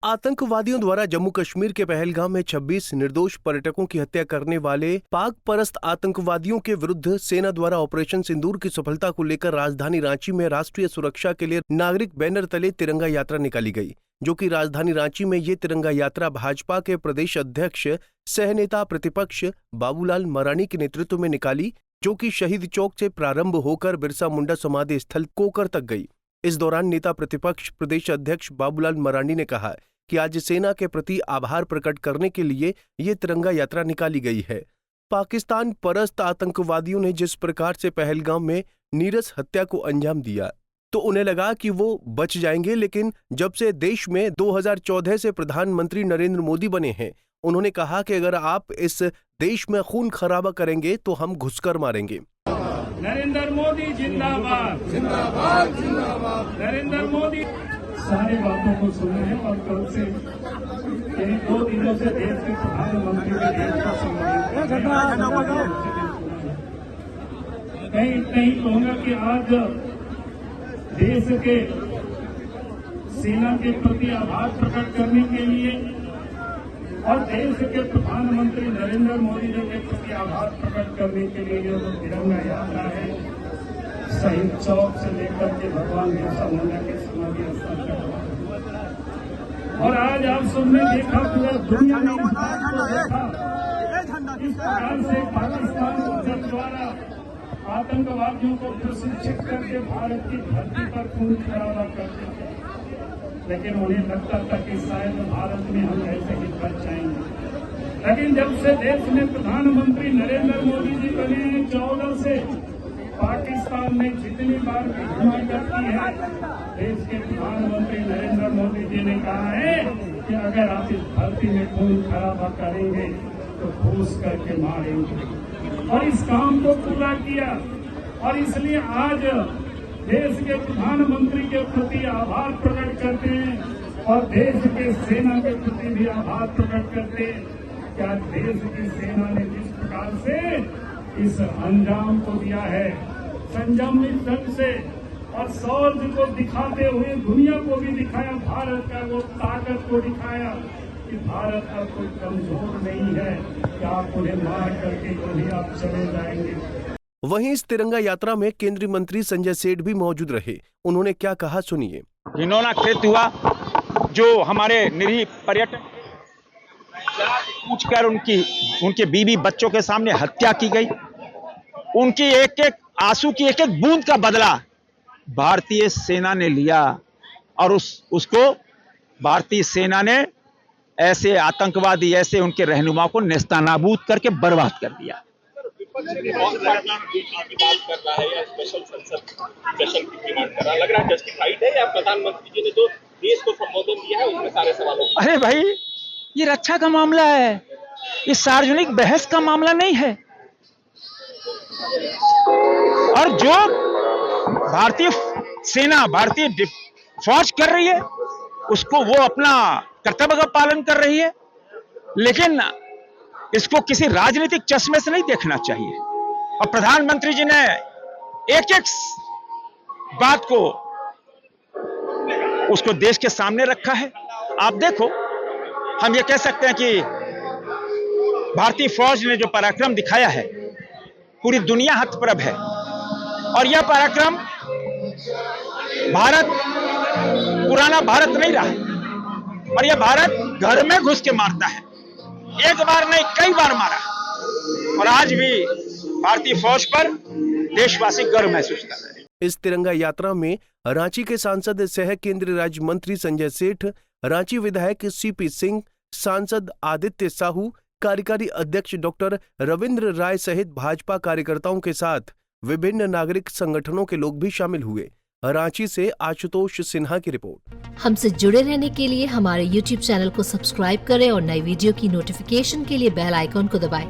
आतंकवादियों द्वारा जम्मू कश्मीर के पहलगाम में 26 निर्दोष पर्यटकों की हत्या करने वाले पाक परस्त आतंकवादियों के विरुद्ध सेना द्वारा ऑपरेशन सिंदूर की सफलता को लेकर राजधानी रांची में राष्ट्रीय सुरक्षा के लिए नागरिक बैनर तले तिरंगा यात्रा निकाली गई, जो कि राजधानी रांची में ये तिरंगा यात्रा भाजपा के प्रदेश अध्यक्ष सह नेता प्रतिपक्ष बाबूलाल मरांडी के नेतृत्व में निकाली, जो कि शहीद चौक से प्रारंभ होकर बिरसा मुंडा समाधि स्थल कोकर तक गई। इस दौरान नेता प्रतिपक्ष प्रदेश अध्यक्ष बाबूलाल मरांडी ने कहा कि आज सेना के प्रति आभार प्रकट करने के लिए ये तिरंगा यात्रा निकाली गई है। पाकिस्तान परस्त आतंकवादियों ने जिस प्रकार से पहलगाम में नीरस हत्या को अंजाम दिया, तो उन्हें लगा कि वो बच जाएंगे, लेकिन जब से देश में 2014 से प्रधानमंत्री नरेंद्र मोदी बने हैं, उन्होंने कहा कि अगर आप इस देश में खून खराबा करेंगे तो हम घुसकर मारेंगे। नरेंद्र मोदी जिंदाबाद, जिंदाबाद, जिंदाबाद। नरेंद्र मोदी सारी बातों को सुने हैं और कल से इन 2 दिनों से देश के प्रधानमंत्री के देश का मैं इतना ही कहूंगा कि आज देश के सेना के प्रति आभार प्रकट करने के लिए और देश के प्रधानमंत्री नरेंद्र मोदी जी के प्रति आभार प्रकट करने के लिए जो तिरंगा यात्रा है, शहीद चौक से लेकर के भगवान बिरसा मुंडा के समाधि स्थल तक। और आज आप सबने देखा, पूरा दुनिया ने इस बात को देखा, इस प्रकार से पाकिस्तान द्वारा आतंकवादियों को प्रशिक्षित करके भारत की धरती पर खून खराबा करते थे, लेकिन उन्हें लगता था कि शायद भारत में हम ऐसे ही बच जाएंगे। लेकिन जब से देश में प्रधानमंत्री नरेंद्र मोदी जी बने हैं, 14 से पाकिस्तान ने जितनी बार भी हिमाकत की है, देश के प्रधानमंत्री नरेंद्र मोदी जी ने कहा है कि अगर आप इस धरती में खून खराबा करेंगे तो घूस करके मारेंगे, और इस काम को पूरा किया। और इसलिए आज देश के प्रधानमंत्री के प्रति आभार प्रकट करते हैं और देश के सेना के प्रति भी आभार प्रकट करते हैं। क्या देश की सेना ने जिस प्रकार से इस अंजाम को दिया है, संयमित ढंग से और शौर्य को दिखाते हुए दुनिया को भी दिखाया, भारत का वो ताकत को दिखाया कि भारत अब कोई कमजोर नहीं है कि आप उन्हें मार करके कभी आप चले जाएंगे। वहीं इस तिरंगा यात्रा में केंद्रीय मंत्री संजय सेठ भी मौजूद रहे। उन्होंने क्या कहा, सुनिए। घिनौना कृत्य हुआ जो हमारे निरीह पर्यटक पूछकर उनके बीवी बच्चों के सामने हत्या की गई। उनकी एक एक आंसू की एक एक बूंद का बदला भारतीय सेना ने लिया, और उसको भारतीय सेना ने ऐसे आतंकवादी, ऐसे उनके रहनुमाओं को नेस्तनाबूद करके बर्बाद कर दिया। अरे भाई, ये रक्षा का मामला है, ये सार्वजनिक बहस का मामला नहीं है। और जो भारतीय सेना, भारतीय फौज कर रही है, उसको वो अपना कर्तव्य का पालन कर रही है, लेकिन इसको किसी राजनीतिक चश्मे से नहीं देखना चाहिए। और प्रधानमंत्री जी ने एक एक बात को उसको देश के सामने रखा है। आप देखो, हम ये कह सकते हैं कि भारतीय फौज ने जो पराक्रम दिखाया है, पूरी दुनिया हतप्रभ है। और यह पराक्रम भारत पुराना भारत नहीं रहा, और यह भारत घर में घुस के मारता है। एक बार नहीं, कई बार मारा, और आज भी भारतीय फौज पर देशवासी गर्व महसूस कर रहे हैं। इस तिरंगा यात्रा में रांची के सांसद सह केंद्रीय राज्य मंत्री संजय सेठ, रांची विधायक सीपी सिंह, सांसद आदित्य साहू, कार्यकारी अध्यक्ष डॉक्टर रविंद्र राय सहित भाजपा कार्यकर्ताओं के साथ विभिन्न नागरिक संगठनों के लोग भी शामिल हुए। रांची से आशुतोष सिन्हा की रिपोर्ट। हमसे जुड़े रहने के लिए हमारे YouTube चैनल को सब्सक्राइब करें और नई वीडियो की नोटिफिकेशन के लिए बेल आइकॉन को दबाएं।